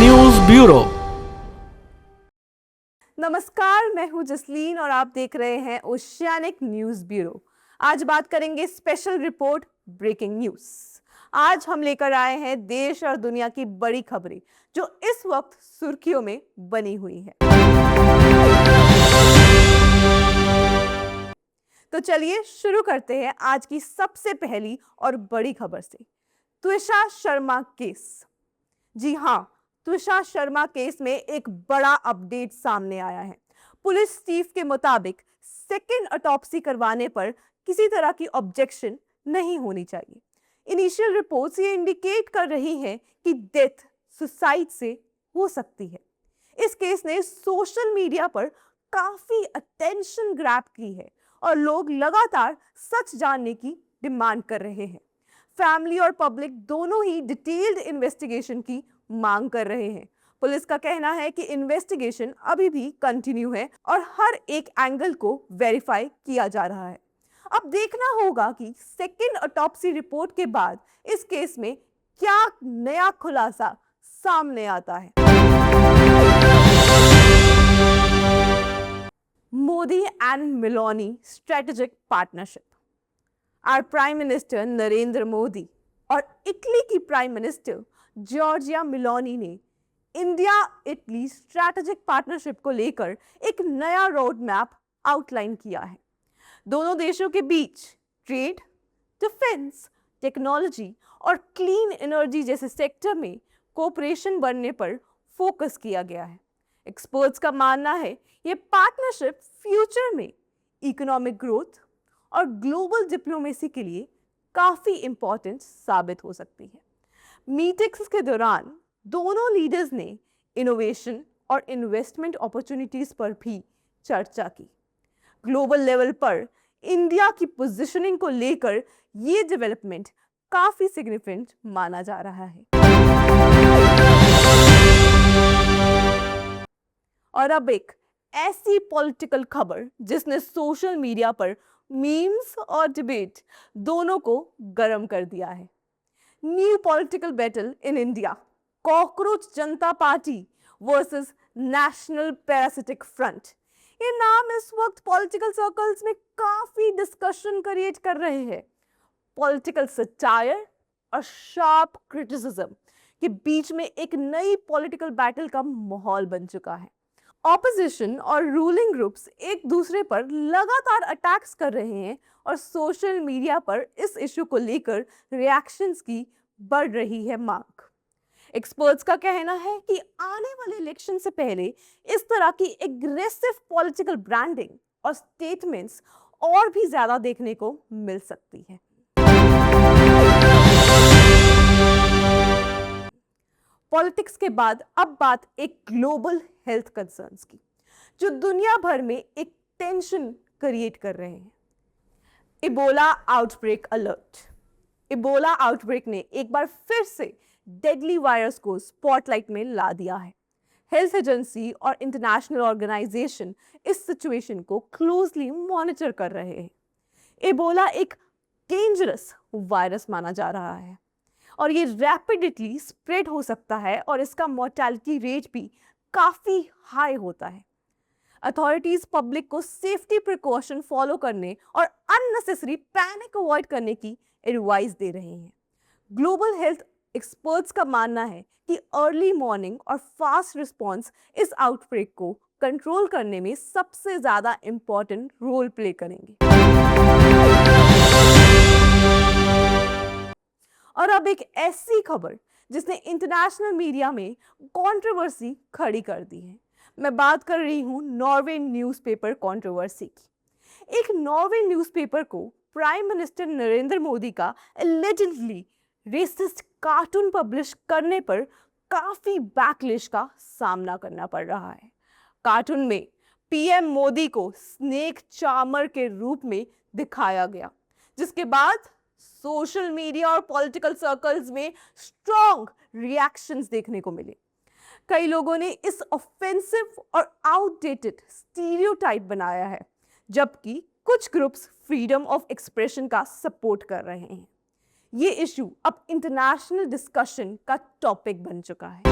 News bureau. नमस्कार, मैं हूं जसलीन और आप देख रहे हैं ओशियानिक न्यूज ब्यूरो। आज बात करेंगे स्पेशल रिपोर्ट ब्रेकिंग न्यूज। आज हम लेकर आए हैं देश और दुनिया की बड़ी खबरें जो इस वक्त सुर्खियों में बनी हुई है। तो चलिए शुरू करते हैं आज की सबसे पहली और बड़ी खबर से। त्विषा शर्मा केस। जी हां, त्विषा शर्मा केस में एक बड़ा अपडेट सामने आया है। पुलिस चीफ के मुताबिक सेकेंड ऑटोप्सी करवाने पर किसी तरह की ऑब्जेक्शन नहीं होनी चाहिए। इनिशियल रिपोर्ट्स ये इंडिकेट कर रही हैं कि डेथ सुसाइड से हो सकती है। इस केस ने सोशल मीडिया पर काफी अटेंशन ग्रैब की है और लोग लगातार सच जानने की डिमांड कर रहे हैं। फैमिली और पब्लिक दोनों ही डिटेल्ड इन्वेस्टिगेशन की मांग कर रहे हैं। पुलिस का कहना है कि इन्वेस्टिगेशन अभी भी कंटिन्यू है और हर एक एंगल को वेरीफाई किया जा रहा है। अब देखना होगा कि सेकेंड ऑटोप्सी रिपोर्ट के बाद इस केस में क्या नया खुलासा सामने आता है। Modi and Meloni strategic partnership. Our Prime Minister Narendra Modi और इटली की प्राइम मिनिस्टर जॉर्जिया मेलोनी ने इंडिया इटली स्ट्रैटेजिक पार्टनरशिप को लेकर एक नया रोड मैप आउटलाइन किया है। दोनों देशों के बीच ट्रेड, डिफेंस, टेक्नोलॉजी और क्लीन एनर्जी जैसे सेक्टर में कोऑपरेशन बढ़ने पर फोकस किया गया है। एक्सपर्ट्स का मानना है ये पार्टनरशिप फ्यूचर में इकोनॉमिक ग्रोथ और ग्लोबल डिप्लोमेसी के लिए काफी इंपॉर्टेंट साबित हो सकती है। मीटिंग्स के दौरान दोनों लीडर्स ने इनोवेशन और इन्वेस्टमेंट अपॉर्चुनिटीज पर भी चर्चा की। ग्लोबल लेवल पर इंडिया की पोजीशनिंग को लेकर ये डेवलपमेंट काफी सिग्निफिकेंट माना जा रहा है। और अब एक ऐसी पॉलिटिकल खबर जिसने सोशल मीडिया पर मीम्स और डिबेट दोनों को गर्म कर दिया है। New political battle in India, cockroach Janata party versus national parasitic front. ये नाम इस वक्त पॉलिटिकल सर्कल्स में काफी डिस्कशन क्रिएट कर रहे हैं। पॉलिटिकल सटायर और शार्प क्रिटिसिज्म के बीच में एक नई पॉलिटिकल बैटल का माहौल बन चुका है। ऑपोजिशन और रूलिंग ग्रुप्स एक दूसरे पर लगातार अटैक्स कर रहे हैं और सोशल मीडिया पर इस इशू को लेकर रिएक्शंस की बढ़ रही है मांग। एक्सपर्ट्स का कहना है कि आने वाले इलेक्शन से पहले इस तरह की एग्रेसिव पॉलिटिकल ब्रांडिंग और स्टेटमेंट्स और भी ज्यादा देखने को मिल सकती है। पॉलिटिक्स के बाद अब बात एक ग्लोबल हेल्थ कंसर्न्स की जो दुनिया भर में एक टेंशन क्रिएट कर रहे हैं। Ebola outbreak alert. Ebola outbreak ने एक बार फिर से डेडली वायरस को स्पॉटलाइट में ला दिया है। हेल्थ एजेंसी और इंटरनेशनल ऑर्गेनाइजेशन इस सिचुएशन को क्लोजली मॉनिटर कर रहे हैं। इबोला एक डेंजरस वायरस माना जा रहा है और ये रैपिडली स्प्रेड हो सकता है और इसका मोर्टेलिटी रेट भी काफी हाई होता है। अथॉरिटीज पब्लिक को सेफ्टी प्रिकॉशन फॉलो करने और अननेसेसरी पैनिक अवॉइड करने की एडवाइस दे रहे हैं। ग्लोबल हेल्थ एक्सपर्ट्स का मानना है कि अर्ली मॉर्निंग और फास्ट रिस्पॉन्स इस आउटब्रेक को कंट्रोल करने में सबसे ज्यादा इंपॉर्टेंट रोल प्ले करेंगे। और अब एक ऐसी खबर जिसने इंटरनेशनल मीडिया में कंट्रोवर्सी खड़ी कर दी है। मैं बात कर रही हूं नॉर्वे न्यूज़पेपर कंट्रोवर्सी की। एक नॉर्वे न्यूज़पेपर को प्राइम मिनिस्टर नरेंद्र मोदी का एलिजेंटली रेसिस्ट कार्टून पब्लिश करने पर काफी बैकलिश का सामना करना पड़ रहा है। कार्टून में पीएम मोदी को स्नेक चार्मर के रूप में दिखाया गया, जिसके बाद सोशल मीडिया और पॉलिटिकल सर्कल्स में स्ट्रॉन्ग रिएक्शंस देखने को मिले। कई लोगों ने इस ऑफेंसिव और आउटडेटेड स्टीरियोटाइप बनाया है, जबकि कुछ ग्रुप्स फ्रीडम ऑफ एक्सप्रेशन का सपोर्ट कर रहे हैं। ये इशू अब इंटरनेशनल डिस्कशन का टॉपिक बन चुका है।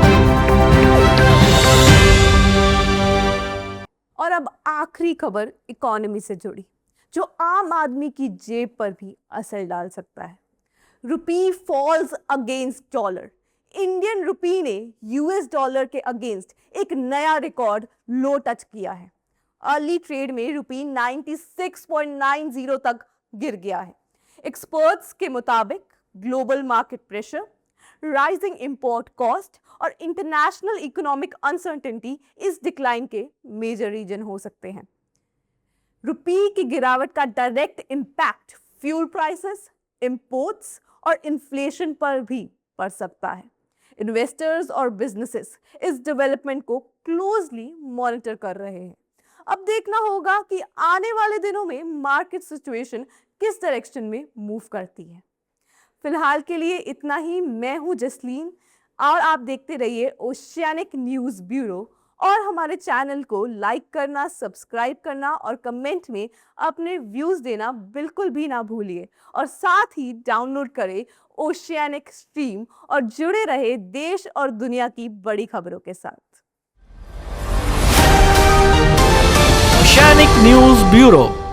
और अब आखिरी खबर इकोनॉमी से जुड़ी, जो आम आदमी की जेब पर भी असर डाल सकता है। Rupee falls against dollar. Indian rupee ने यूएस डॉलर के अगेंस्ट एक नया रिकॉर्ड लो टच किया है। अर्ली ट्रेड में रुपी 96.90 तक गिर गया है। एक्सपर्ट्स के मुताबिक global market pressure, rising import cost और इंटरनेशनल इकोनॉमिक अनसर्टेनिटी इस डिक्लाइन के मेजर रीजन हो सकते हैं। रुपी की गिरावट का direct impact fuel prices, imports और इन्फ्लेशन पर भी पड़ सकता है। इन्वेस्टर्स और बिजनेसेस इस डेवलपमेंट को क्लोजली मॉनिटर कर रहे हैं। अब देखना होगा कि आने वाले दिनों में मार्केट सिचुएशन किस डायरेक्शन में मूव करती है। फिलहाल के लिए इतना ही। मैं हूं जसलीन और आप देखते रहिए ओशियानिक न्यूज़ ब्यूरो, और हमारे चैनल को लाइक करना, सब्सक्राइब करना और कमेंट में अपने व्यूज़ देना बिल्कुल भी ना भूलिए। और साथ ही डाउनलोड करें ओशियानिक स्ट्रीम और जुड़े रहे देश और दुनिया की बड़ी खबरों के साथ। Oceanic news bureau.